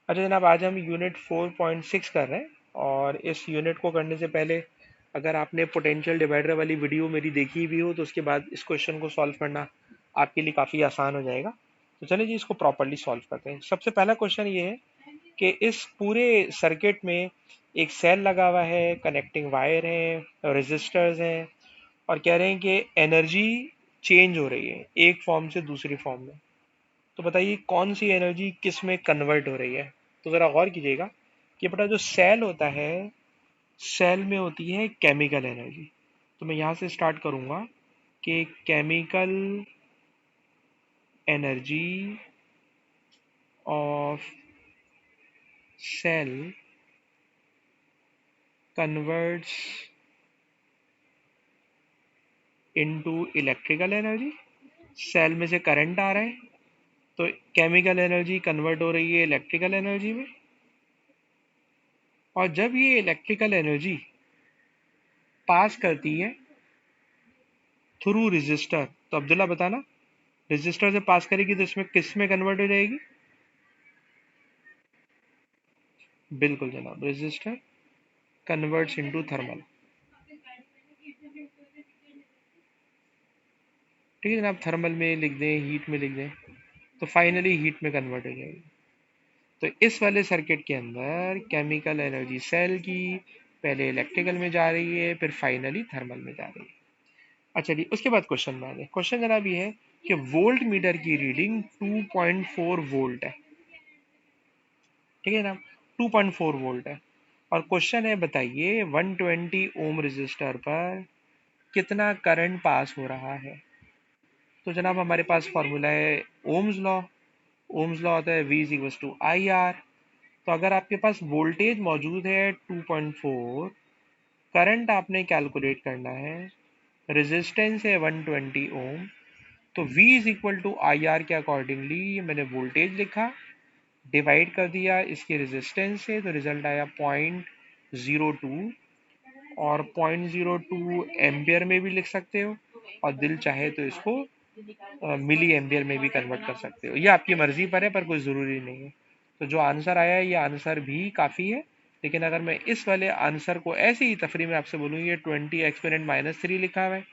अच्छा जनाब, आज हम यूनिट 4.6 कर रहे हैं। और इस यूनिट को करने से पहले अगर आपने पोटेंशियल डिवाइडर वाली वीडियो मेरी देखी भी हो तो उसके बाद इस क्वेश्चन को सॉल्व करना आपके लिए काफ़ी आसान हो जाएगा। तो चलिए जी, इसको प्रॉपरली सॉल्व करते हैं। सबसे पहला क्वेश्चन ये है कि इस पूरे सर्किट में एक सेल लगा हुआ है, कनेक्टिंग वायर है, रेजिस्टर्स हैं, और कह रहे हैं कि एनर्जी चेंज हो रही है एक फॉर्म से दूसरी फॉर्म में। तो बताइए कौन सी एनर्जी किस में कन्वर्ट हो रही है। तो ज़रा गौर कीजिएगा कि बेटा जो सेल होता है, सेल में होती है केमिकल एनर्जी। तो मैं यहाँ से स्टार्ट करूँगा कि chemical energy of cell converts into electrical energy. Cell में से करंट आ रहा है, तो केमिकल एनर्जी कन्वर्ट हो रही है इलेक्ट्रिकल एनर्जी में। और जब ये इलेक्ट्रिकल एनर्जी पास करती है थ्रू रेजिस्टर, तो अब्दुल्ला बताना, रेजिस्टर से पास करेगी तो इसमें किस में कन्वर्ट हो जाएगी? बिल्कुल जनाब, रेजिस्टर कन्वर्ट्स इनटू थर्मल। ठीक है जनाब, थर्मल में लिख दें, हीट में लिख दें, तो फाइनली हीट में कन्वर्ट हो जाएगी। तो इस वाले सर्किट के अंदर केमिकल एनर्जी सेल की पहले इलेक्ट्रिकल में जा रही है, फिर फाइनली थर्मल में जा रही है। अच्छा जी, उसके बाद क्वेश्चन में आ गए। क्वेश्चन जनाब ये है कि वोल्ट मीटर की रीडिंग 2.4 वोल्ट है। ठीक है जनाब, 2.4 वोल्ट है। और क्वेश्चन है, बताइए 120 ओम रेजिस्टर पर कितना करंट पास हो रहा है। तो जनाब हमारे पास फॉर्मूला है ओम्स लॉ। ओम्स लॉ होता है V is equal to I R. तो अगर आपके पास वोल्टेज मौजूद है 2.4, करंट आपने कैलकुलेट करना है, रेजिस्टेंस है 120 ओम, तो V is equal to I R के अकॉर्डिंगली मैंने वोल्टेज लिखा, डिवाइड कर दिया इसके रेजिस्टेंस से, तो रिजल्ट आया 0.02। और 0.02 एम्पियर में भी लिख सकते हो, और दिल चाहे तो इसको मिली एम्पियर में भी कन्वर्ट कर सकते हो। ये आपकी मर्जी पर है, पर कोई ज़रूरी नहीं है। तो जो आंसर आया है ये आंसर भी काफ़ी है। लेकिन अगर मैं इस वाले आंसर को ऐसे ही तफरी में आपसे बोलूँ, ये 20 एक्सपोनेंट -3 लिखा हुआ है,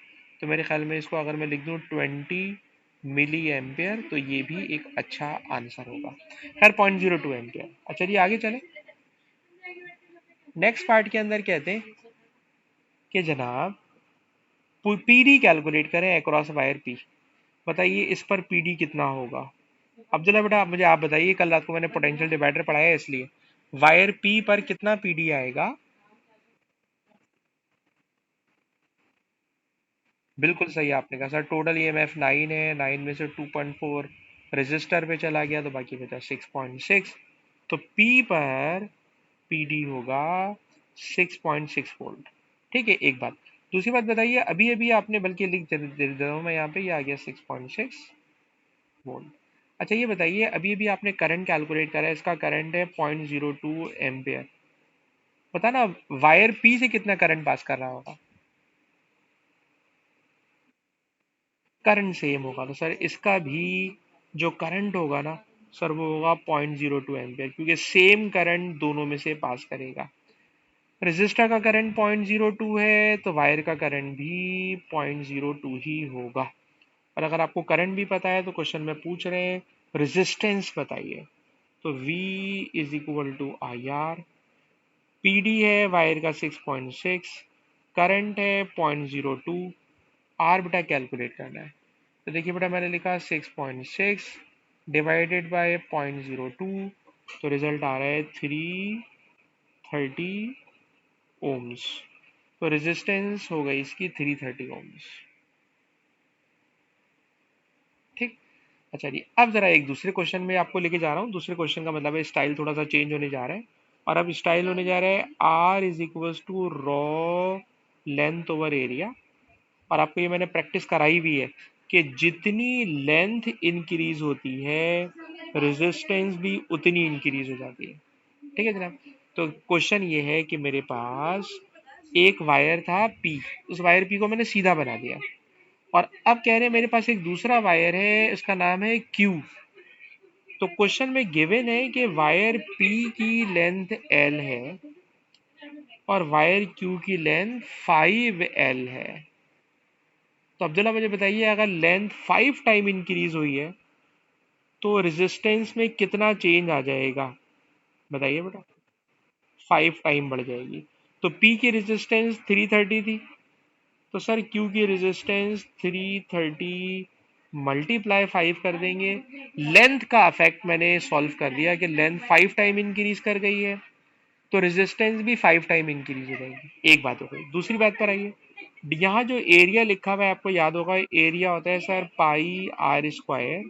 तो मेरे ख्याल में इसको अगर मैं लिख दूँ 20 मिली एम्पियर, तो ये भी एक अच्छा आंसर होगा। खैर 0.02 एम्पियर। अच्छा जी, आगे चले। नेक्स्ट पार्ट के अंदर कहते हैं कि जनाब पीडी कैलकुलेट करें अक्रॉस वायर पी। बताइए इस पर पीडी कितना होगा। अब्दुल्ला बेटा आप बताइए, कल रात को मैंने पोटेंशियल डिवाइडर पढ़ाया है, इसलिए वायर पी पर कितना पीडी आएगा। बिल्कुल सही आपने कहा सर, टोटल ईएमएफ 9 है, 9 में से 2.4 रजिस्टर पे चला गया तो बाकी बचा 6.6। तो पी पर पीडी होगा 6.6 वोल्ट। ठीक है, एक बात। दूसरी बात बताइए, अभी अभी आपने, बल्कि लिख दे दे रहा हूं मैं यहाँ पे, ये आ गया 6.6 वोल्ट। अच्छा ये बताइए, अभी अभी आपने करंट कैलकुलेट करा है, इसका करंट है 0.02 एम्पियर। पता ना वायर पी से कितना करंट पास कर रहा होगा। करंट सेम होगा, तो सर इसका भी जो करंट होगा ना सर, वो होगा 0.02 एम्पियर, क्योंकि सेम करंट दोनों में से पास करेगा। रेजिस्टर का करंट 0.02 है, तो वायर का करंट भी 0.02 ही होगा। और अगर आपको करंट भी पता है तो क्वेश्चन में पूछ रहे हैं रेजिस्टेंस बताइए, तो V is equal to I R. PD है वायर का 6.6, करंट है 0.02, आर बेटा कैलकुलेट करना है। तो देखिए बेटा, मैंने लिखा 6.6 डिवाइडेड बाय 0.02, तो रिजल्ट आ रहा है 330 ओम्स। तो रेजिस्टेंस हो गई इसकी 330 ओम्स। ठीक। अच्छा जी, अब जरा एक दूसरे क्वेश्चन में आपको लेके जा रहा हूँ। दूसरे क्वेश्चन का मतलब है स्टाइल थोड़ा सा चेंज होने जा रहा है। और अब स्टाइल होने जा रहा है R is equal to rho length over area. और आपको ये मैंने प्रैक्टिस कराई भी है कि जितनी लेंथ इंक्रीज होती है, रेजिस्टेंस भी उतनी इंक्रीज हो जाती है। ठीक है जनाब। तो क्वेश्चन ये है कि मेरे पास एक वायर था पी, उस वायर पी को मैंने सीधा बना दिया। और अब कह रहे हैं मेरे पास एक दूसरा वायर है, इसका नाम है क्यू। तो क्वेश्चन में गिवन है कि वायर पी की लेंथ एल है और वायर क्यू की लेंथ 5L है। तो अब्दुल्ला मुझे बताइए, अगर लेंथ 5 टाइम इंक्रीज हुई है तो रेजिस्टेंस में कितना चेंज आ जाएगा? बताइए बेटा। 5 टाइम बढ़ जाएगी। तो P की रेजिस्टेंस 330 थी, तो सर Q की रेजिस्टेंस 330 मल्टीप्लाई 5 कर देंगे। लेंथ का इफेक्ट मैंने सॉल्व कर दिया कि लेंथ 5 टाइम इंक्रीज कर गई है, तो रेजिस्टेंस भी 5 टाइम इंक्रीज हो जाएगी। एक बात हो गई। दूसरी बात पर आइए, यहाँ जो एरिया लिखा हुआ है आपको याद होगा, एरिया होता है सर पाई आर स्क्वायर,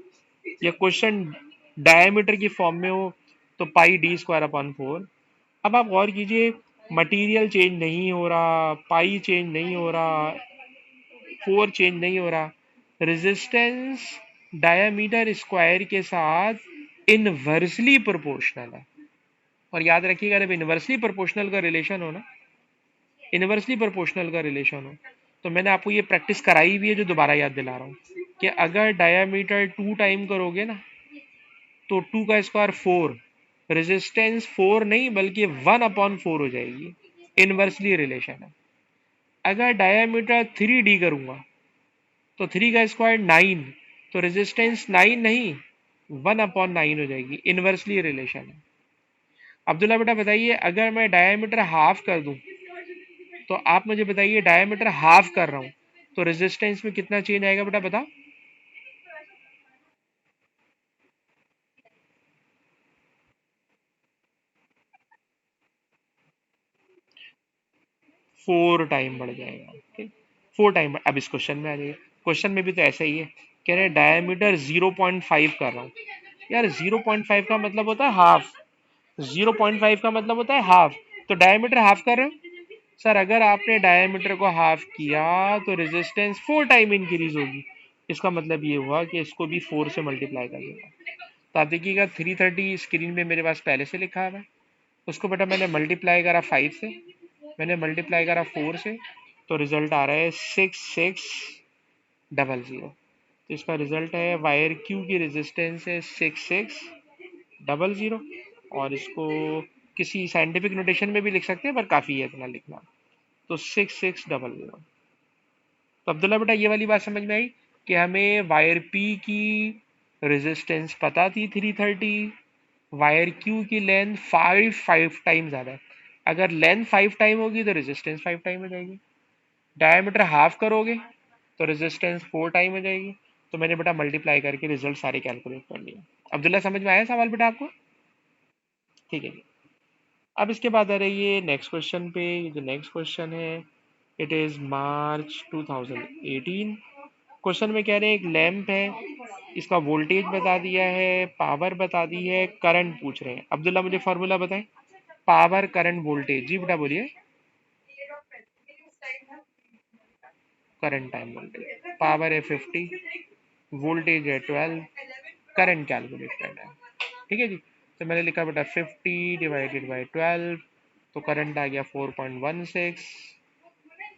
या क्वेश्चन डायमीटर की फॉर्म में हो तो पाई डी स्क्वायर अपॉन 4। अब आप गौर कीजिए, मटेरियल चेंज नहीं हो रहा, पाई चेंज नहीं हो रहा, 4 चेंज नहीं हो रहा, रेजिस्टेंस डायमीटर स्क्वायर के साथ इनवर्सली प्रोपोर्शनल है। और याद रखिएगा, जब इनवर्सली प्रोपोर्शनल का रिलेशन हो ना, इनवर्सली प्रोपोर्शनल का रिलेशन हो, तो मैंने आपको ये प्रैक्टिस कराई भी है जो दोबारा याद दिला रहा हूँ, कि अगर डायमीटर 2 टाइम करोगे ना तो 2 का स्क्वायर 4, रेजिस्टेंस 4 नहीं बल्कि 1/4 हो जाएगी। इनवर्सली रिलेशन है। अगर डायमीटर 3D करूंगा तो 3 का स्क्वायर 9, तो रेजिस्टेंस 9 नहीं 1/9 हो जाएगी। इनवर्सली रिलेशन है। अब्दुल्ला बेटा बताइए, अगर मैं डायमीटर हाफ कर दूं, तो आप मुझे बताइए डायमीटर हाफ कर रहा हूं तो रेजिस्टेंस में कितना चेंज आएगा बेटा, बता। 4 टाइम बढ़ जाएगा। ठीक, 4 टाइम। अब इस क्वेश्चन में आ जाइए, क्वेश्चन में भी तो ऐसा ही है, कह रहे डायमीटर 0.5 कर रहा हूँ। यार 0.5 का मतलब होता है हाफ, 0.5 का मतलब होता है हाफ, तो डायमीटर हाफ कर रहे हो। सर अगर आपने डायमीटर को हाफ किया तो रेजिस्टेंस 4 टाइम इंक्रीज होगी। इसका मतलब ये हुआ कि इसको भी 4 से मल्टीप्लाई कर देगा। तो आप देखिएगा 330 स्क्रीन पे मेरे पास पहले से लिखा हुआ है, उसको बेटा मैंने मल्टीप्लाई करा 5 से, मैंने मल्टीप्लाई करा 4 से, तो रिजल्ट आ रहा है 6600। तो इसका रिजल्ट है वायर क्यू की रेजिस्टेंस है 6600। और इसको किसी साइंटिफिक नोटेशन में भी लिख सकते हैं, पर काफ़ी है इतना लिखना। तो 6600। तो अब्दुल्ला बेटा ये वाली बात समझ में आई कि हमें वायर पी की रेजिस्टेंस पता थी 330, वायर क्यू की लेंथ 5 टाइम ज़्यादा है। अगर लेंथ 5 टाइम होगी तो रेजिस्टेंस 5 टाइम हो जाएगी। डायमीटर हाफ करोगे तो रेजिस्टेंस 4 टाइम हो जाएगी। तो मैंने बेटा मल्टीप्लाई करके रिजल्ट सारे कैलकुलेट कर लिए। अब्दुल्ला समझ में आया सवाल बेटा आपको? ठीक है जी। अब इसके बाद आ रही है नेक्स्ट क्वेश्चन पे। जो नेक्स्ट क्वेश्चन है, इट इज़ मार्च 2018। क्वेश्चन में कह रहे हैं एक लैंप है, इसका वोल्टेज बता दिया है, पावर बता दी है, करंट पूछ रहे हैं। अब्दुल्ला मुझे फार्मूला बताएं, पावर करंट वोल्टेज। जी बेटा बोलिए। करंट टाइम वोल्टेज, पावर है 50, वोल्टेज है 12, करंट कैलकुलेट करना है। ठीक है जी। तो मैंने लिखा बेटा 50/12, तो करंट आ गया 4.16,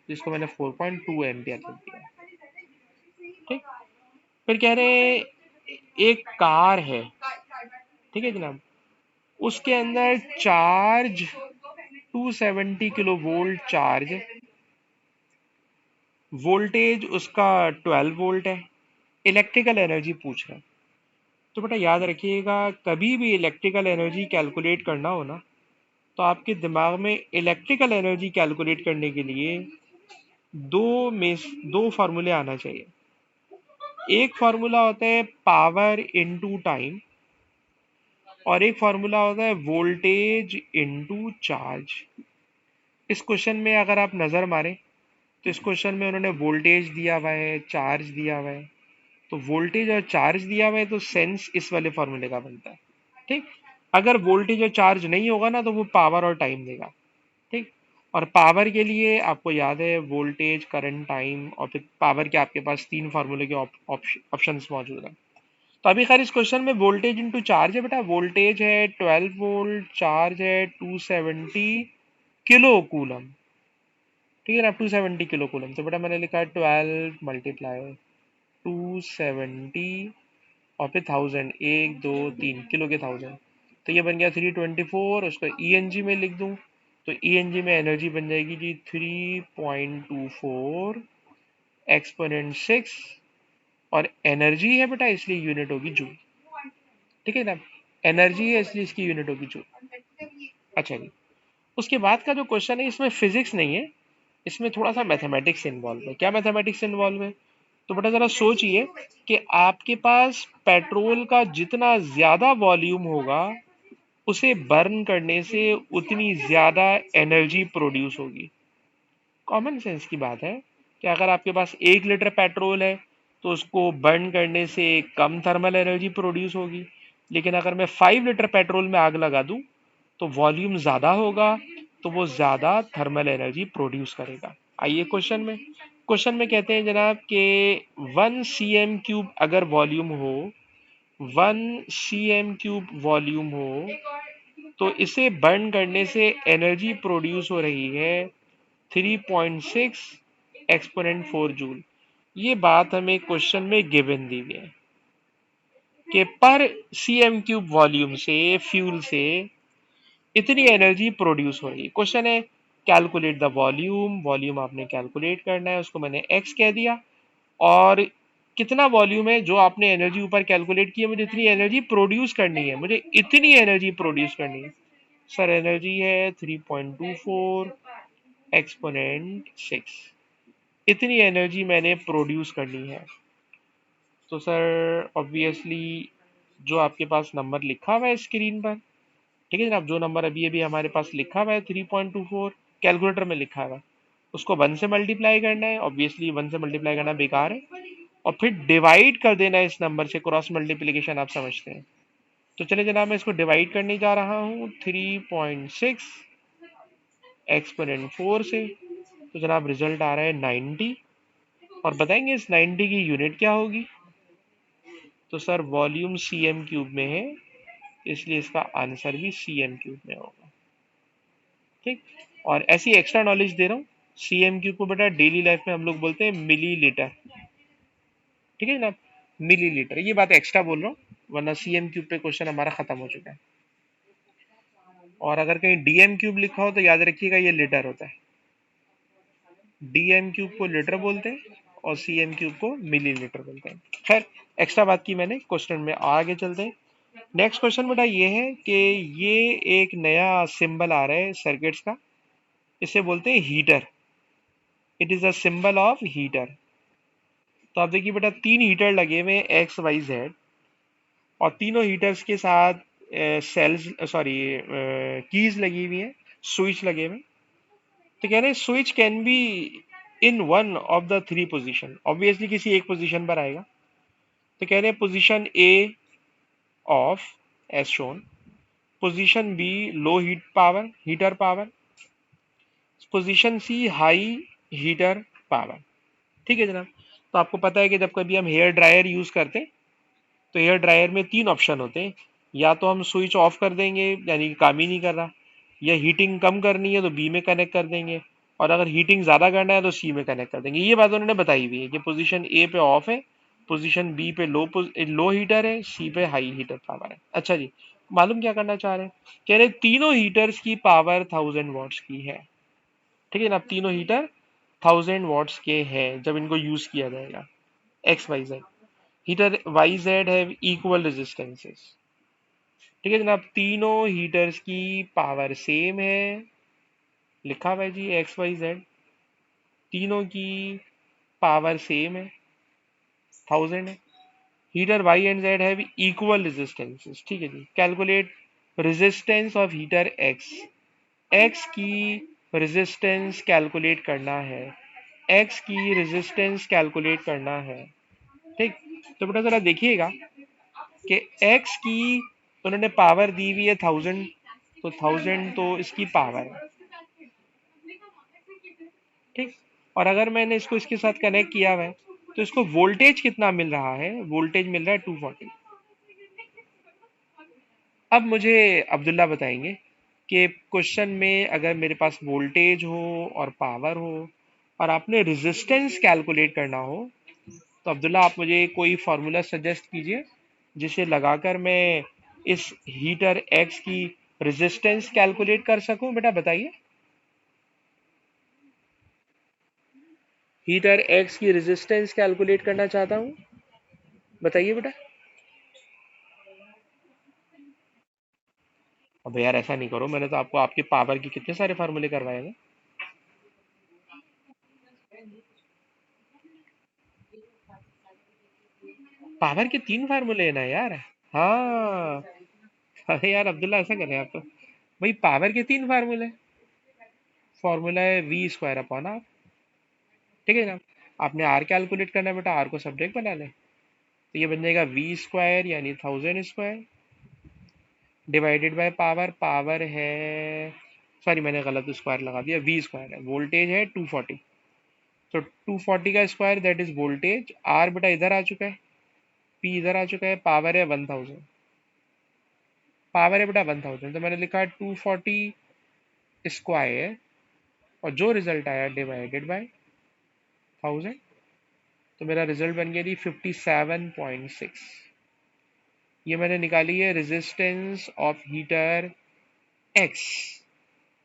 जिसको मैंने 4.2 एम्पियर लिख दिया। ठीक। फिर कह रहे एक कार है, ठीक है जनाब, उसके अंदर charge 270 kilo volt charge, voltage उसका 12 वोल्ट है, इलेक्ट्रिकल एनर्जी पूछ रहा है। तो बेटा याद रखिएगा, कभी भी इलेक्ट्रिकल एनर्जी कैलकुलेट करना हो ना, तो आपके दिमाग में इलेक्ट्रिकल एनर्जी कैलकुलेट करने के लिए दो फार्मूले आना चाहिए। एक फार्मूला होता है पावर इनटू टाइम, और एक फार्मूला होता है वोल्टेज इनटू चार्ज। इस क्वेश्चन में अगर आप नज़र मारें तो इस क्वेश्चन में उन्होंने वोल्टेज दिया हुआ है, चार्ज दिया हुआ है। तो वोल्टेज और चार्ज दिया हुआ है तो सेंस इस वाले फार्मूले का बनता है। ठीक। अगर वोल्टेज और चार्ज नहीं होगा ना तो वो पावर और टाइम देगा। ठीक। और पावर के लिए आपको याद है वोल्टेज, करंट, टाइम, और फिर पावर के आपके पास 3 फार्मूले के ऑप्शंस मौजूद हैं। तो अभी खैर इस क्वेश्चन में वोल्टेज इंटू चार्ज है बेटा। वोल्टेज है 12 वोल्ट, चार्ज है 270 किलो कूलम। ठीक है ना, 270 किलो कूलम। तो बेटा मैंने लिखा है 12 मल्टीप्लाई 270 और फिर 1000, 1 2 3 किलो के 1000, तो ये बन गया 324। उसको ईएनजी में लिख दूं तो ईएनजी में एनर्जी बन जाएगी जी 3.24 एक्सपोनेंट 6, और एनर्जी है बेटा इसलिए यूनिट होगी जूल। ठीक है ना, एनर्जी है इसलिए इसकी यूनिट होगी जूल। अच्छा जी, उसके बाद का जो क्वेश्चन है इसमें फिजिक्स नहीं है, इसमें थोड़ा सा मैथमेटिक्स इन्वॉल्व है। क्या मैथमेटिक्स इन्वॉल्व है? तो बेटा जरा सोचिए कि आपके पास पेट्रोल का जितना ज्यादा वॉल्यूम होगा, उसे बर्न करने से उतनी ज्यादा एनर्जी प्रोड्यूस होगी। कॉमन सेंस की बात है कि अगर आपके पास 1 लीटर पेट्रोल है तो उसको बर्न करने से कम थर्मल एनर्जी प्रोड्यूस होगी, लेकिन अगर मैं 5 लीटर पेट्रोल में आग लगा दूं तो वॉल्यूम ज्यादा होगा, तो वो ज्यादा थर्मल एनर्जी प्रोड्यूस करेगा। आइए क्वेश्चन में, क्वेश्चन में कहते हैं जनाब कि 1 cm³ अगर वॉल्यूम हो, 1 cm³ वॉल्यूम हो, तो इसे बर्न करने से एनर्जी प्रोड्यूस हो रही है 3.6 एक्सपोनेंट 4 जूल। ये बात हमें क्वेश्चन में गिवन दी हुई है कि पर cm³ वॉल्यूम से फ्यूल से इतनी एनर्जी प्रोड्यूस हो रही है। क्वेश्चन है कैलकुलेट द वॉल्यूम, वॉल्यूम आपने कैलकुलेट करना है, उसको मैंने x कह दिया, और कितना वॉल्यूम है जो आपने एनर्जी ऊपर कैलकुलेट की है, मुझे इतनी एनर्जी प्रोड्यूस करनी है, मुझे इतनी एनर्जी प्रोड्यूस करनी है। सर एनर्जी है 3.24 एक्सपोनेंट 6, इतनी एनर्जी मैंने प्रोड्यूस करनी है। तो सर ऑब्वियसली जो आपके पास नंबर लिखा हुआ है स्क्रीन पर, ठीक है जनाब, जो नंबर अभी अभी हमारे पास लिखा हुआ है 3.24 कैलकुलेटर में लिखा हुआ है, उसको 1 से मल्टीप्लाई करना है। ऑब्वियसली 1 से मल्टीप्लाई करना बेकार है, और फिर डिवाइड कर देना है इस नंबर से, क्रॉस मल्टीप्लिकेशन आप समझते हैं। तो चलिए जनाब मैं इसको डिवाइड करने जा रहा हूँ 3.6 एक्सपोनेंट 4 से, तो जनाब रिजल्ट आ रहा है 90। और बताएंगे इस 90 की यूनिट क्या होगी? तो सर वॉल्यूम cm³ में है, इसलिए इसका आंसर भी cm³ में होगा। ठीक, और ऐसी एक्स्ट्रा नॉलेज दे रहा हूँ, cm³ को बेटा डेली लाइफ में हम लोग बोलते हैं मिलीलीटर। ठीक है जनाब, मिलीलीटर, ये बात एक्स्ट्रा बोल रहा हूँ, वरना cm³ पे क्वेश्चन हमारा खत्म हो चुका है। और अगर कहीं dm³ लिखा हो तो याद रखिएगा ये लीटर होता है, dm³ को लीटर बोलते हैं और cm³ को मिलीलीटर बोलते हैं। खैर एक्स्ट्रा बात की मैंने, क्वेश्चन में आगे चलते हैं। नेक्स्ट क्वेश्चन बेटा ये है कि ये एक नया सिंबल आ रहा है सर्किट्स का, इसे बोलते हैं heater. It is a symbol of heater. तो आप देखिए बेटा 3 हीटर लगे हुए हैं एक्स वाई जेड, और तीनों हीटर्स के साथ सेल्स सॉरी कीज लगी हुई हैं, स्विच लगे हुए हैं। तो कह रहे हैं switch can be in one of the 3 position, obviously किसी एक पोजीशन पर आएगा। तो कह रहे हैं position A off as shown, position B low heater power, position C high heater power. ठीक है जनाब, तो आपको पता है कि जब कभी हम हेयर ड्रायर यूज करते हैं तो हेयर ड्रायर में 3 ऑप्शन होते हैं, या तो हम स्विच ऑफ कर देंगे यानी कि काम ही नहीं कर रहा, या हीटिंग कम करनी है तो बी में कनेक्ट कर देंगे, और अगर हीटिंग ज्यादा करना है तो सी में कनेक्ट कर देंगे। ये बात उन्होंने बताई हुई है कि पोजीशन ए पे ऑफ है, पोजीशन बी पे लो हीटर है, सी पे हाई हीटर पावर है। अच्छा जी, मालूम क्या करना चाह रहे हैं? कह रहे तीनों हीटर्स की पावर 1000 वॉट्स की है। ठीक है ना, तीनों हीटर 1000 वॉट्स के हैं जब इनको यूज किया जाएगा। X Y Z heater Y Z have equal resistances. ठीक है जनाब, तीनों हीटर्स की पावर सेम है, लिखा हुआ है जी एक्स वाई जेड, तीनों की पावर सेम है, 1000 है। Heater Y and Z have equal resistances. ठीक है जी, calculate resistance of heater X, X की रेजिस्टेंस कैलकुलेट करना है, एक्स की रेजिस्टेंस कैलकुलेट करना है। ठीक, तो बेटा जरा देखिएगा कि x की उन्होंने पावर दी हुई है 1000, तो 1000 तो इसकी पावर है। ठीक, और अगर मैंने इसको इसके साथ कनेक्ट किया हुआ है तो इसको वोल्टेज कितना मिल रहा है? वोल्टेज मिल रहा है 240। अब मुझे अब्दुल्ला बताएंगे कि क्वेश्चन में अगर मेरे पास वोल्टेज हो और पावर हो और आपने रेजिस्टेंस कैलकुलेट करना हो, तो अब्दुल्ला आप मुझे कोई फॉर्मूला सजेस्ट कीजिए जिसे लगाकर मैं इस हीटर एक्स की रेजिस्टेंस कैलकुलेट कर सकूं? बेटा बताइए। हीटर एक्स की रेजिस्टेंस कैलकुलेट करना चाहता हूं, बताइए बेटा। अब यार ऐसा नहीं करो, मैंने तो आपको आपके पावर के कितने सारे फार्मूले करवाए हैं। पावर के 3 फार्मूले है ना यार। हाँ। अरे यार अब्दुल्ला ऐसा कर रहे हैं आप तो। भाई पावर के 3 फार्मूले। फॉर्मूला है वी स्क्वायर अपॉन आर। ठीक है ना। आपने आर कैलकुलेट करना है बेटा, आर को सब्जेक्ट बना लें। तो ये बन जाएगा वी स्क्वायर यानी 1000 square divided by power. Power है, सॉरी मैंने गलत स्क्वायर लगा दिया, वी स्क्वायर है, वोल्टेज है 240। तो 240 का स्क्वायर दैट इज वोल्टेज। आर बेटा इधर आ चुका है, पी इधर आ चुका है, पावर है 1000। पावर है बेटा 1000, तो मैंने लिखा है 240 स्क्वायर, और जो रिजल्ट आया डिवाइडेड बाय 1000। तो मेरा रिजल्ट बन गया जी 57.6। ये मैंने निकाली है रेजिस्टेंस ऑफ हीटर एक्स।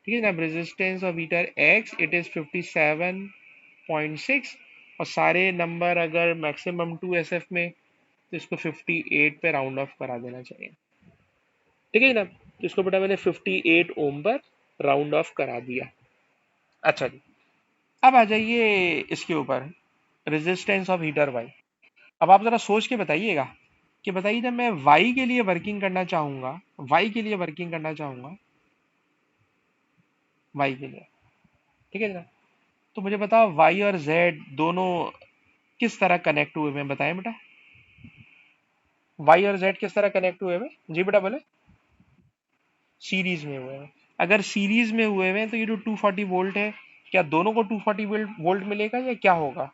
ठीक है ना, resistance of heater x it is 57.6। और सारे नंबर अगर मैक्सिमम 2 SF में, तो इसको 58 पे राउंड ऑफ करा देना चाहिए। ठीक है ना, तो इसको बेटा मैंने 58 ओम पर राउंड ऑफ करा दिया। अच्छा जी, अब आ जाइए इसके ऊपर, रेजिस्टेंस ऑफ हीटर वाई। अब आप जरा सोच के बताइएगा कि बताइए जब मैं वाई के लिए वर्किंग करना चाहूंगा, वाई के लिए वर्किंग करना चाहूंगा, वाई के लिए, ठीक है ना, तो मुझे बताओ वाई और जेड दोनों किस तरह कनेक्ट हुए हैं, बताएं बेटा। वाई और जेड किस तरह कनेक्ट हुए हैं? जी बेटा बोले। सीरीज में हुए हैं। अगर सीरीज में हुए हैं तो ये जो 240 वोल्ट है, क्या दोनों को 240 वोल्ट मिलेगा या क्या होगा?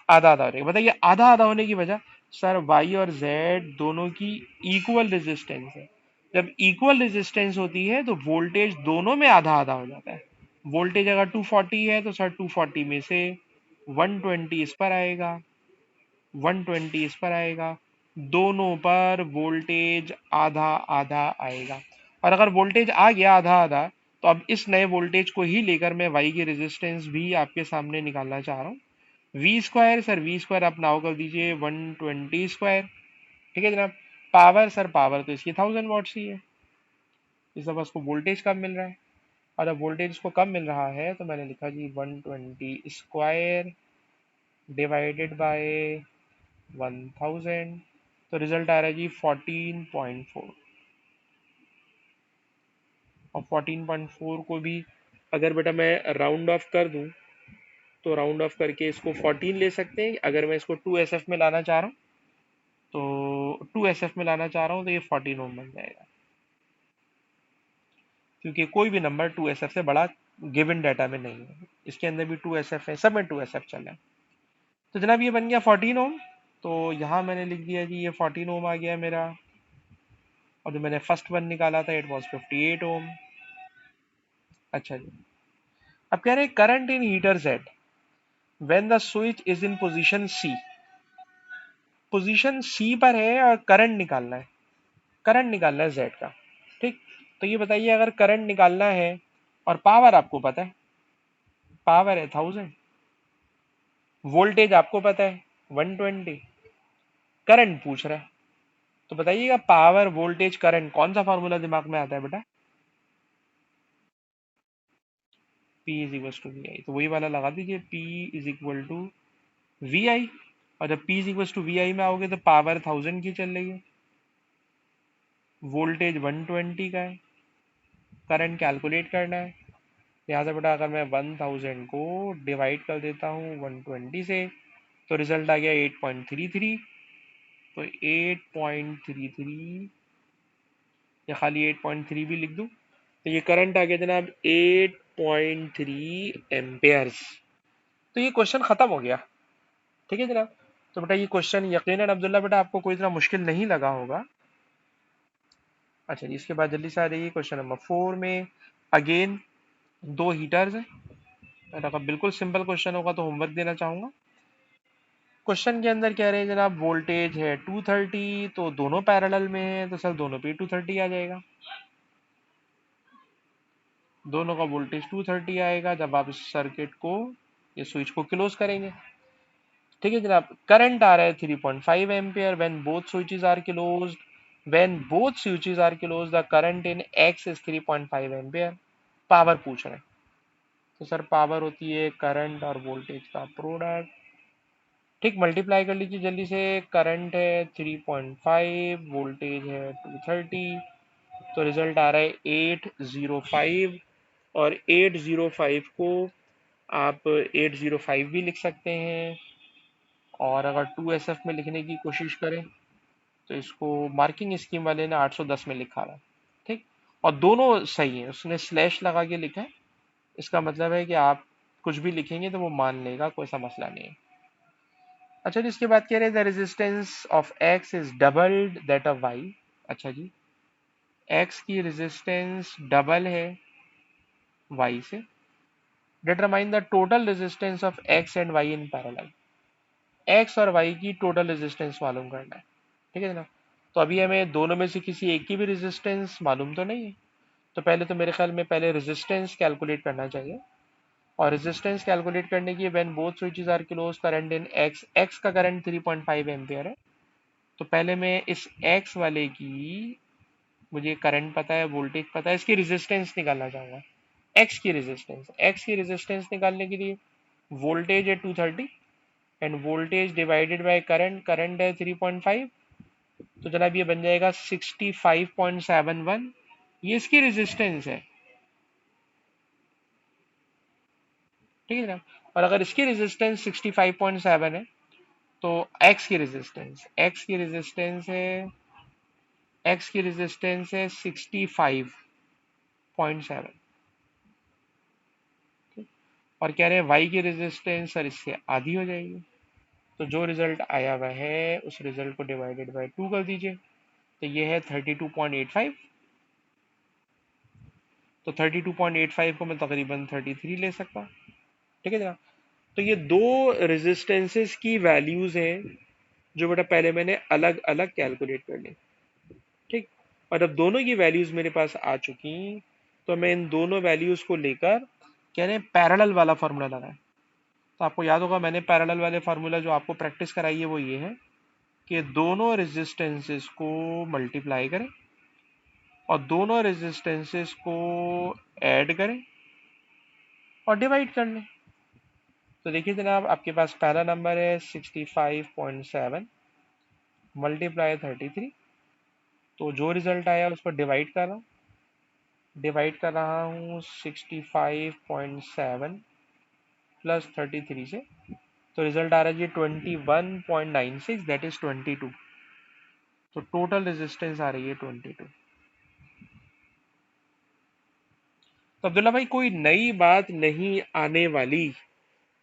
आधा आधा हो जाएगा। बताइए आधा आधा होने की वजह। सर वाई और जेड दोनों की इक्वल रेजिस्टेंस है। जब इक्वल रेजिस्टेंस होती है तो वोल्टेज दोनों में आधा आधा हो जाता है। वोल्टेज अगर 240 है तो सर 240 में से 120 इस पर आएगा, 120 इस पर आएगा। दोनों पर वोल्टेज आधा आधा आएगा। और अगर वोल्टेज आ गया आधा आधा, तो अब इस नए वोल्टेज को ही लेकर मैं वाई की रेजिस्टेंस भी आपके सामने निकालना चाह रहा हूँ। V square, sir V square आप नाउ कर दीजिए 120 स्क्वायर। ठीक है जनाब। पावर, सर पावर तो इसकी 1000 वॉट्स ही है। इस दफा उसको वोल्टेज कम मिल रहा है, और अब वोल्टेज उसको कम मिल रहा है तो मैंने लिखा जी 120 स्क्वायर डिवाइडेड बाय 1000। तो रिजल्ट आ रहा है जी 14.4। और 14.4 को भी अगर बेटा मैं राउंड ऑफ कर दूं, तो राउंड ऑफ करके इसको 14 ले सकते हैं। अगर मैं इसको 2SF में लाना चाह रहा हूँ, तो 2SF में लाना चाह रहा हूँ तो ये 14 ओम बन जाएगा। क्योंकि कोई भी नंबर 2SF से बड़ा गिवन डाटा में नहीं है। इसके अंदर भी 2SF है, सब में 2SF चल रहा है। तो जनाब ये बन गया 14 ओम। तो यहाँ मैंने लिख दिया कि ये 14 ओम आ गया मेरा। और जो मैंने फर्स्ट वन निकाला था इट वॉज 58 ओम। अच्छा जी। अब कह रहे हैं current in heater Z when the switch is in position C। Position C पर है और करंट निकालना है। करंट निकालना है Z का। ठीक। तो ये बताइए अगर करंट निकालना है और पावर आपको पता है, पावर है 1000, वोल्टेज आपको पता है 120, करंट पूछ रहा है, तो बताइएगा पावर वोल्टेज करंट कौन सा फॉर्मूला दिमाग में आता है बेटा? P is equal to V I, तो वही वाला लगा दीजिए, P is equal to V I. और जब P is equal to V I में आओगे तो पावर 1000 की चल रही है, वोल्टेज 120 का है, करंट कैलकुलेट करना है। यहाँ से बेटा अगर मैं 1000 को डिवाइड कर देता हूँ 120 से, तो रिजल्ट आ गया 8.33। तो 8.33, या खाली 8.3 भी लिख दूँ, तो ये करंट आ गया जनाब 8.3 एम्पेयर्स। तो ये क्वेश्चन खत्म हो गया। ठीक है जनाब। तो बेटा ये क्वेश्चन यकीनन अब्दुल्ला बेटा आपको कोई इतना मुश्किल नहीं लगा होगा। अच्छा जी, इसके बाद जल्दी से आ जाइए क्वेश्चन नंबर 4 में। अगेन दो हीटर्स हैं। अगर बिल्कुल सिंपल क्वेश्चन होगा तो होमवर्क देना चाहूंगा। क्वेश्चन के अंदर कह रहे हैं जनाब वोल्टेज है 230, तो दोनों पैरेलल में है, तो सर दोनों पे 230 आ जाएगा। दोनों का वोल्टेज 230 आएगा जब आप इस सर्किट को, ये स्विच को क्लोज करेंगे। ठीक है जनाब, करंट आ रहा है 3.5 ampere when both switches are closed. When both switches are closed the current in X is 3.5 ampere. Power पूछ रहे हैं, तो सर पावर होती है करंट और वोल्टेज का प्रोडक्ट। ठीक, मल्टीप्लाई कर लीजिए जल्दी से। करंट है 3.5, वोल्टेज है 230, तो रिजल्ट आ रहा है 805। और 805 को आप 805 भी लिख सकते हैं, और अगर 2SF में लिखने की कोशिश करें तो इसको मार्किंग स्कीम वाले ने 810 में लिखा हुआ है। ठीक, और दोनों सही है, उसने स्लैश लगा के लिखा है। इसका मतलब है कि आप कुछ भी लिखेंगे तो वो मान लेगा, कोई सा मसला नहीं है। अच्छा जी, इसके बाद कह रहे हैं the resistance of X is doubled that of Y. अच्छा जी, एक्स की रेजिस्टेंस डबल है वाई से। Determine the total resistance of X and Y in parallel. X और वाई की टोटल रेजिस्टेंस मालूम करना है। ठीक है ना। तो अभी हमें दोनों में से किसी एक की भी रेजिस्टेंस मालूम तो नहीं है, तो पहले तो मेरे ख्याल में पहले रेजिस्टेंस कैलकुलेट करना चाहिए। और रेजिस्टेंस कैलकुलेट करने की when both switches are close current in X, X का करंट 3.5 एम्पियर है। तो पहले मैं इस एक्स वाले की, मुझे करंट पता है, वोल्टेज पता है, इसकी रेजिस्टेंस निकालना चाहूंगा। एक्स की रेजिस्टेंस निकालने के लिए वोल्टेज है 230 end voltage divided by current, current है 3.5, तो जनाब ये बन जाएगा 65.71। ये इसकी रेजिस्टेंस है। ठीक है जनाब, और अगर इसकी रेजिस्टेंस 65.7 है तो एक्स की रेजिस्टेंस है 65.7। और कह रहे हैं वाई की रेजिस्टेंस सर इससे आधी हो जाएगी। तो जो रिजल्ट आया हुआ है उस रिजल्ट को डिवाइडेड बाय 2 कर दीजिए, तो ये है 32.85। तो 32.85 को मैं तकरीबन 33 ले सकता हूँ। ठीक है जनाब, तो ये दो रेजिस्टेंसेस की वैल्यूज हैं जो बेटा पहले मैंने अलग अलग कैलकुलेट कर ली। ठीक, और अब दोनों की वैल्यूज मेरे पास आ चुकी, तो मैं इन दोनों वैल्यूज को लेकर कह रहे हैं पैरेलल वाला फार्मूला लगाएं। तो आपको याद होगा मैंने पैरेलल वाले फार्मूला जो आपको प्रैक्टिस कराई है वो ये है कि दोनों रेजिस्टेंसेस को मल्टीप्लाई करें और दोनों रेजिस्टेंसेस को ऐड करें और डिवाइड कर लें। तो देखिए जनाब, आपके पास पहला नंबर है 65.7 मल्टीप्लाई 33, तो जो रिजल्ट आया उसको डिवाइड कर रहा हूँ 65.7 प्लस 33 से, तो रिजल्ट आ रहा है जी 21.96, दैट इज 22। तो टोटल रेजिस्टेंस आ रही है 22। तो अब्दुल्ला भाई कोई नई बात नहीं आने वाली,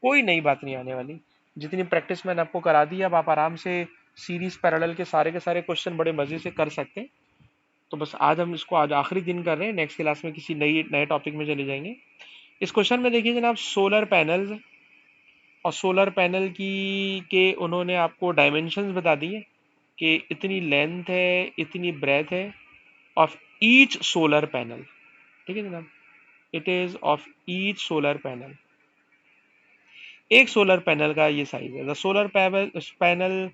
कोई नई बात नहीं आने वाली। जितनी प्रैक्टिस मैंने आपको करा दी, अब आप आराम से सीरीज पैरेलल के सारे क्वेश्चन बड़े मजे से कर सकते हैं। तो बस आज हम इसको आज आखिरी दिन कर रहे हैं, नेक्स्ट क्लास में किसी नए टॉपिक में चले जाएंगे। इस क्वेश्चन में देखिए जनाब, सोलर पैनल्स और सोलर पैनल की के उन्होंने आपको डायमेंशंस बता दिए कि इतनी लेंथ है, इतनी ब्रेथ है ऑफ ईच सोलर पैनल। ठीक है जनाब, it is of each solar panel. एक सोलर पैनल का ये साइज है। The solar panel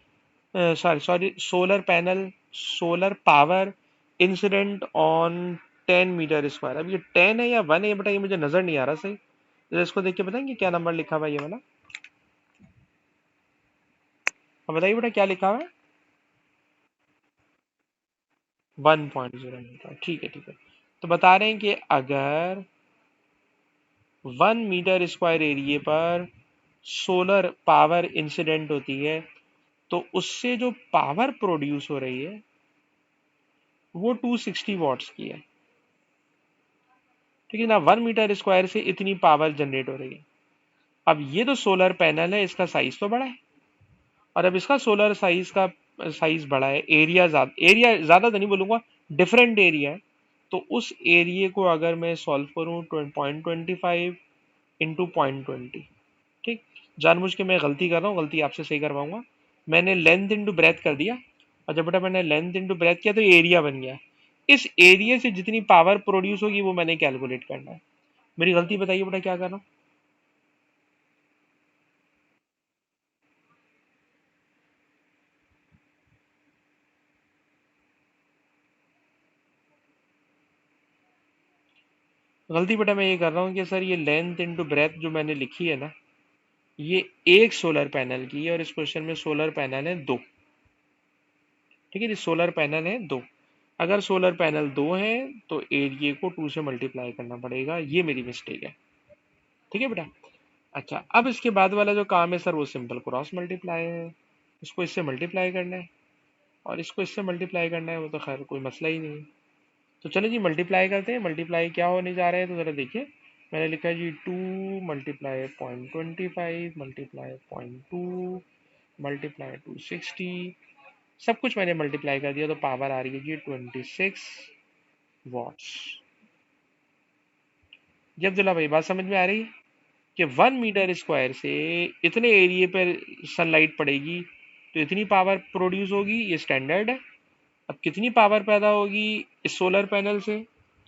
solar panel solar power incident on 10 meter square. अब ये 10 है या 1 है ये बताइए, मुझे नजर नहीं आ रहा सही। जरा इसको देख के बताएंगे क्या नंबर लिखा हुआ है ये वाला। अब बताइए बेटा क्या लिखा हुआ है। 1.0 मीटर, ठीक है ठीक है। तो बता रहे हैं कि अगर 1 मीटर स्क्वायर एरिया पर सोलर पावर इंसिडेंट होती है तो उससे जो पावर प्रोड्यूस हो रही है वो 260 वॉट्स की है। ठीक है ना, 1 मीटर स्क्वायर से इतनी पावर जनरेट हो रही है। अब ये जो सोलर पैनल है इसका साइज तो बड़ा है, और अब इसका सोलर साइज का साइज बड़ा है, एरिया ज्यादा तो नहीं बोलूंगा, डिफरेंट एरिया है। तो उस एरिया को अगर मैं सॉल्व करूं 0.25 इंटू 0.20, ठीक, जानबूझ के मैं गलती कर रहा हूँ, गलती आपसे सही करवाऊंगा। मैंने लेंथ इंटू ब्रेथ कर दिया, और जब बेटा मैंने लेंथ इंटू ब्रेथ किया तो एरिया बन गया। इस एरिया से जितनी पावर प्रोड्यूस होगी वो मैंने कैलकुलेट करना है। मेरी गलती बताइए बेटा, क्या कर रहा हूँ? गलती बेटा मैं ये कर रहा हूँ कि सर ये लेंथ इंटू ब्रेथ जो मैंने लिखी है ना, ये एक सोलर पैनल की है, और इस क्वेश्चन में सोलर पैनल है दो। ठीक है जी, सोलर पैनल है दो। अगर सोलर पैनल दो है तो एरिया को टू से मल्टीप्लाई करना पड़ेगा, ये मेरी मिस्टेक है। ठीक है बेटा। अच्छा, अब इसके बाद वाला जो काम है सर वो सिंपल क्रॉस मल्टीप्लाई है। इसको इससे मल्टीप्लाई करना है, और इसको इससे मल्टीप्लाई करना है, वो तो खैर कोई मसला ही नहीं है। तो चलो जी मल्टीप्लाई करते हैं। मल्टीप्लाई क्या होने जा रहा है तो ज़रा देखिए। मैंने लिखा है जी 2 × 0.25 मल्टीप्लाई 0.2 मल्टीप्लाई 260। सब कुछ मैंने मल्टीप्लाई कर दिया, तो पावर आ रही है जी 26 वॉट्स। जी अब्दुल्ला भाई, बात समझ में आ रही है कि 1 मीटर स्क्वायर से इतने एरिया पर सनलाइट पड़ेगी तो इतनी पावर प्रोड्यूस होगी, ये स्टैंडर्ड है। अब कितनी पावर पैदा होगी इस सोलर पैनल से,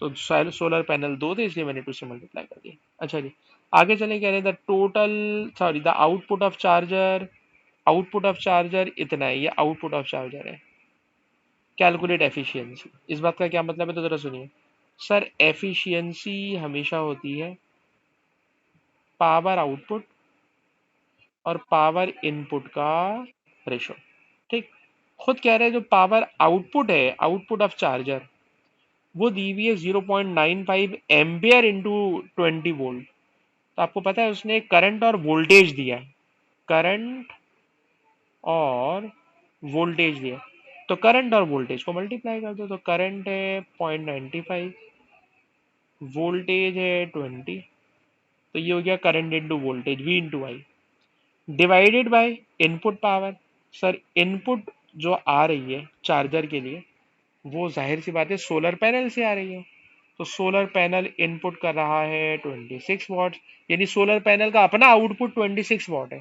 तो सोलर पैनल दो थे इसलिए मैंने टू से मल्टीप्लाई कर दिया। अच्छा जी, आगे चले, कह रहे the total, sorry, the output of charger, output of charger इतना है, ये आउटपुट ऑफ चार्जर है। कैलकुलेट एफिशिएंसी, इस बात का क्या मतलब है तो जरा सुनिए। सर एफिशिएंसी हमेशा होती है पावर आउटपुट और पावर इनपुट का रेशो। ठीक। खुद कह रहे हैं जो पावर आउटपुट है, आउटपुट ऑफ चार्जर, वो दी हुई है 0.95 इंटू 20 वोल्ट। तो आपको पता है उसने करंट और वोल्टेज दिया है, करंट और वोल्टेज दिया है। तो करंट और वोल्टेज को मल्टीप्लाई कर दो, तो करंट है 0.95, वोल्टेज है 20, तो ये हो गया current into voltage, V into I, divided by input power. Sir input जो आ रही है चार्जर के लिए, वो जाहिर सी बात है सोलर पैनल से आ रही है। तो सोलर पैनल इनपुट कर रहा है 26 वॉट, यानी सोलर पैनल का अपना आउटपुट 26 वॉट है,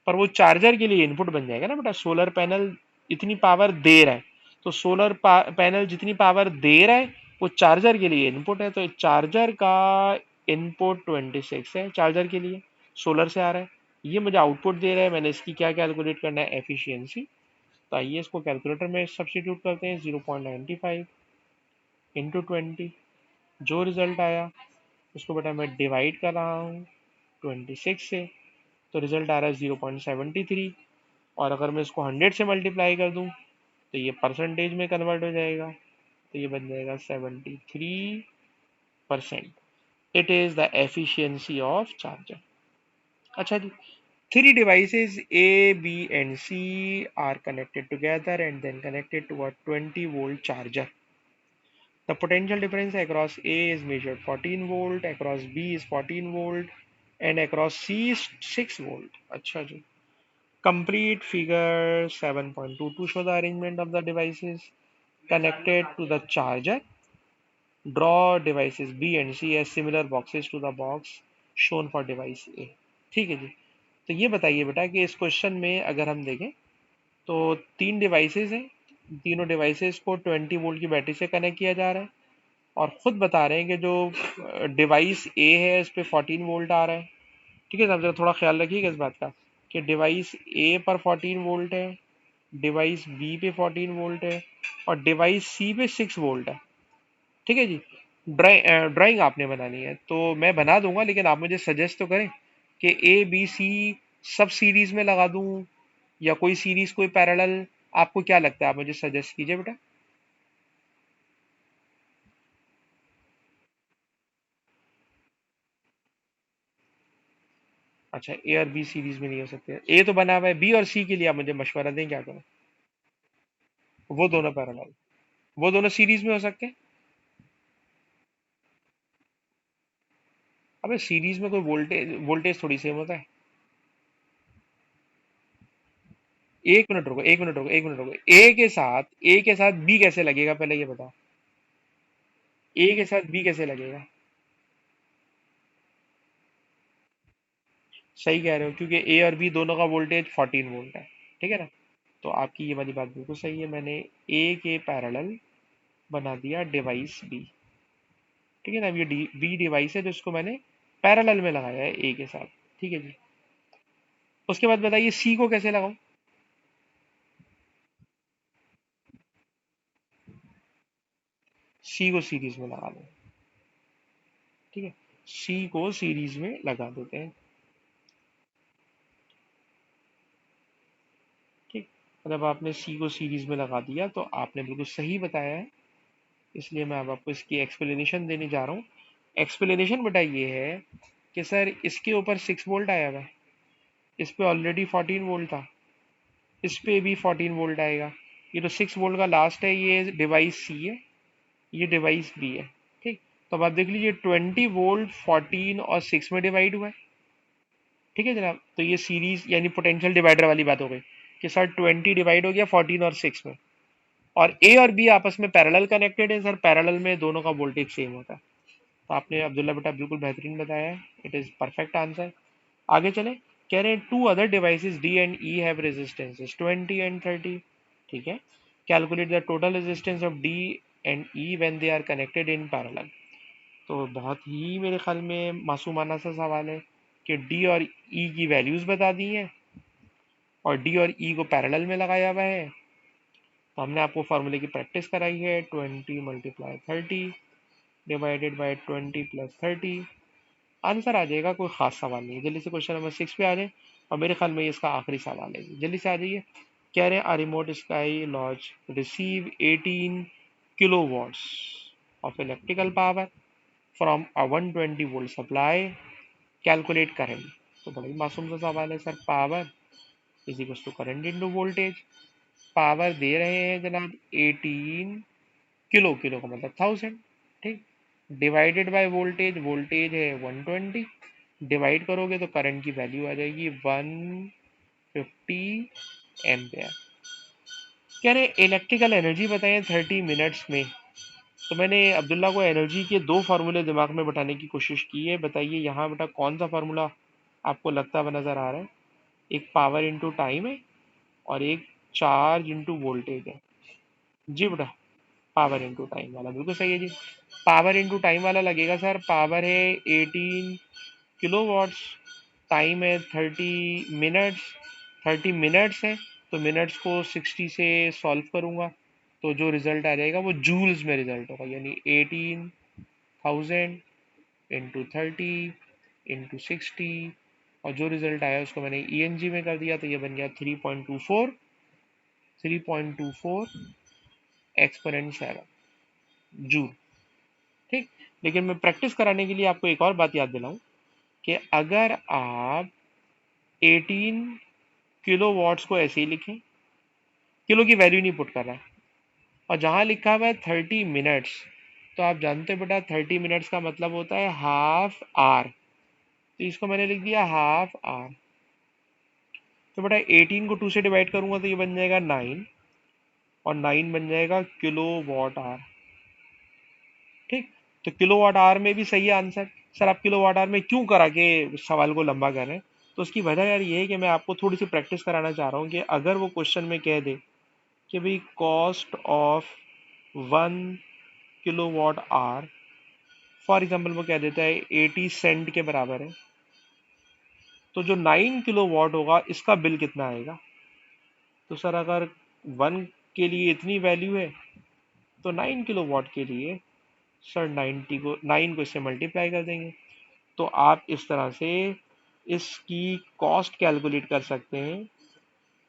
पर वो चार्जर के लिए इनपुट बन जाएगा ना बेटा। सोलर पैनल इतनी पावर दे रहा है, तो सोलर पैनल जितनी पावर दे रहा है वो चार्जर के लिए इनपुट है, तो चार्जर का इनपुट 26 है चार्जर के लिए, सोलर से आ रहा है। ये मुझे आउटपुट दे रहा है, मैंने इसकी क्या कैलकुलेट करना है, एफिशिएंसी। तो आइए इसको कैलकुलेटर में सब्सटीट्यूट करते हैं, 0.95 इंटू 20, जो रिजल्ट आया उसको बेटा मैं डिवाइड कर रहा हूँ 26 से, तो रिजल्ट आ रहा है 0.73। और अगर मैं इसको 100 से मल्टीप्लाई कर दूँ तो ये परसेंटेज में कन्वर्ट हो जाएगा, तो ये बन जाएगा 73%। It is the efficiency of charger. अच्छा जी, three devices A, B and C are connected together and then connected to a 20-volt charger. The potential difference across A is measured 14 volt, across B is 14 volt, and across C is 6 volt. अच्छा जी. Complete figure 7.22 show the arrangement of the devices connected to the charger. Draw devices B and C as similar boxes to the box shown for device A. ठीक है जी। तो ये बताइए बेटा कि इस question में अगर हम देखें तो तीन डिवाइसेस हैं, तीनों डिवाइसेस को 20 वोल्ट की बैटरी से कनेक्ट किया जा रहा है, और खुद बता रहे हैं कि जो डिवाइस ए है इस पे 14 वोल्ट आ रहा है। ठीक है साहब, जरा थोड़ा ख्याल रखिएगा इस बात का कि डिवाइस ए पर 14 वोल्ट है, डिवाइस बी पे 14 वोल्ट है, और डिवाइस सी पे 6 वोल्ट है। ठीक है जी। ड्राइंग आपने बनानी है तो मैं बना दूंगा, लेकिन आप मुझे सजेस्ट तो करें कि ए बी सी सब सीरीज में लगा दूं या कोई सीरीज कोई पैरेलल। आपको क्या लगता है, आप मुझे सजेस्ट कीजिए बेटा। अच्छा, ए और बी सीरीज में नहीं हो सकते, ए तो बना हुआ है, बी और सी के लिए आप मुझे मशवरा दें क्या करें। वो दोनों पैरेलल, वो दोनों सीरीज में हो सकते हैं। अबे सीरीज में कोई वोल्टेज वोल्टेज थोड़ी सेम होता है। एक मिनट रुको, एक मिनट रुको, एक मिनट रुको। ए के साथ बी कैसे लगेगा, पहले ये बताओ। ए के साथ बी कैसे लगेगा। सही कह रहे हो, क्योंकि ए और बी दोनों का वोल्टेज 14 वोल्ट है। ठीक है ना। तो आपकी ये वाली बात बिल्कुल सही है, मैंने ए के पैरेलल बना दिया डिवाइस बी। ठीक है ना। अब ये बी डिवाइस है जिसको मैंने पैरेलल में लगाया है ए के साथ। ठीक है जी। उसके बाद बताइए सी को कैसे लगाऊं। सी को सीरीज में लगा दो। ठीक है। सी को सीरीज में लगा देते हैं। ठीक। जब आपने सी को सीरीज में लगा दिया तो आपने बिल्कुल सही बताया है, इसलिए मैं अब आपको इसकी एक्सप्लेनेशन देने जा रहा हूँ। एक्सप्लेनेशन बेटा ये है कि सर इसके ऊपर 6 वोल्ट आया हुआ है, इस पे ऑलरेडी 14 वोल्ट था, इस पे भी 14 वोल्ट आएगा। ये तो 6 वोल्ट का लास्ट है, ये डिवाइस सी है, ये डिवाइस बी है। ठीक। तो अब आप देख लीजिए 20 वोल्ट 14 और 6 में डिवाइड हुआ है। ठीक है जनाब। तो ये सीरीज यानी पोटेंशियल डिवाइडर वाली बात हो गई कि सर 20 डिवाइड हो गया 14 और 6 में। और ए और बी आपस में पैरेलल कनेक्टेड है सर, पैरेलल में दोनों का वोल्टेज सेम होता है। तो आपने अब्दुल्ला बेटा बिल्कुल बेहतरीन बताया है, इट इज परफेक्ट आंसर। आगे चले। कह रहे हैं two other devices D and E have resistances 20 and 30। ठीक है। Calculate the total resistance of D and E when they are connected in parallel. तो बहुत ही मेरे ख्याल में मासूमाना सा सवाल है कि डी और ई की वैल्यूज बता दी हैं और डी और ई को पैरेलल में लगाया हुआ है। तो हमने आपको फार्मूले की प्रैक्टिस कराई है, 20 × 30 डिवाइडेड बाई 20 + 30। आंसर आ जाएगा, कोई खास सवाल नहीं है। जल्दी से क्वेश्चन नंबर 6 पे आ जाए, और मेरे ख्याल में ये इसका आखिरी सवाल है, जल्दी से आ जाइए। कह रहे हैं remote sky launch receive 18 kilowatts of electrical power from a 120 volt supply, calculate current. तो बड़ा ही मासूम सा सवाल है sir, power is equal to current into voltage. Power दे रहे हैं जनाब 18 किलो, किलो का मतलब 1000। ठीक। डिवाइडेड बाय वोल्टेज, वोल्टेज है 120, डिवाइड करोगे तो करंट की वैल्यू आ जाएगी 150 एम्पेयर। कह रहे इलेक्ट्रिकल एनर्जी बताएं 30 मिनट्स में। तो मैंने अब्दुल्ला को एनर्जी के दो फार्मूले दिमाग में बैठाने की कोशिश की है, बताइए यहाँ बेटा कौन सा फार्मूला आपको लगता हुआ नजर आ रहा है। एक पावर इंटू टाइम है और एक चार्ज इंटू वोल्टेज है। जी बेटा, पावर इंटू टाइम वाला बिल्कुल सही है जी। पावर इंटू टाइम वाला लगेगा सर, पावर है 18 किलो वॉट्स, टाइम है 30 मिनट्स, 30 मिनट्स है, तो मिनट्स को 60 से सॉल्व करूंगा तो जो रिजल्ट आ जाएगा वो जूल्स में रिजल्ट होगा, यानी 18,000 × 30 × 60, और जो रिजल्ट आया उसको मैंने ईएनजी में कर दिया तो ये बन गया 3.24, 3.24 एक्सपोनेंट 7 जूल। ठीक। लेकिन मैं प्रैक्टिस कराने के लिए आपको एक और बात याद दिलाऊं कि अगर आप 18 किलो वॉट्स को ऐसे ही लिखें, किलो की वैल्यू नहीं पुट कर रहा है, और जहां लिखा हुआ है 30 मिनट्स, तो आप जानते हो बेटा 30 मिनट्स का मतलब होता है हाफ आवर, तो इसको मैंने लिख दिया हाफ आवर। तो बेटा 18 को 2 से डिवाइड करूंगा तो ये बन जाएगा 9, और 9 बन जाएगा किलो वॉट आवर। ठीक। तो किलो वाट आवर में भी सही है आंसर। सर आप किलो वाट आवर में क्यों करा के सवाल को लंबा कर रहे हैं, तो उसकी वजह यार ये है कि मैं आपको थोड़ी सी प्रैक्टिस कराना चाह रहा हूँ कि अगर वो क्वेश्चन में कह दे कि भाई cost of 1 kilowatt hour, for example वो कह देता है 80 सेंट के बराबर है, तो जो 9 किलो वाट होगा इसका बिल कितना आएगा। तो सर अगर 1 के लिए इतनी वैल्यू है तो 9 किलो वाट के लिए सर 9 को इससे मल्टीप्लाई कर देंगे, तो आप इस तरह से इसकी कॉस्ट कैलकुलेट कर सकते हैं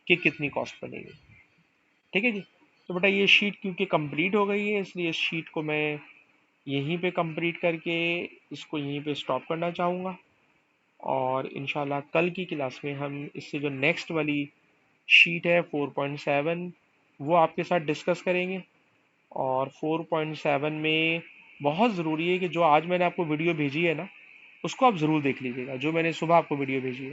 कि कितनी कॉस्ट बनेगी। ठीक है जी। तो बेटा ये शीट क्योंकि कंप्लीट हो गई है, इसलिए इस शीट को मैं यहीं पे कंप्लीट करके इसको यहीं पे स्टॉप करना चाहूँगा, और इंशाल्लाह कल की क्लास में हम इससे जो नेक्स्ट वाली शीट है 4.7 वो आपके साथ डिस्कस करेंगे। और 4.7 में बहुत ज़रूरी है कि जो आज मैंने आपको वीडियो भेजी है ना, उसको आप ज़रूर देख लीजिएगा, जो मैंने सुबह आपको वीडियो भेजी है।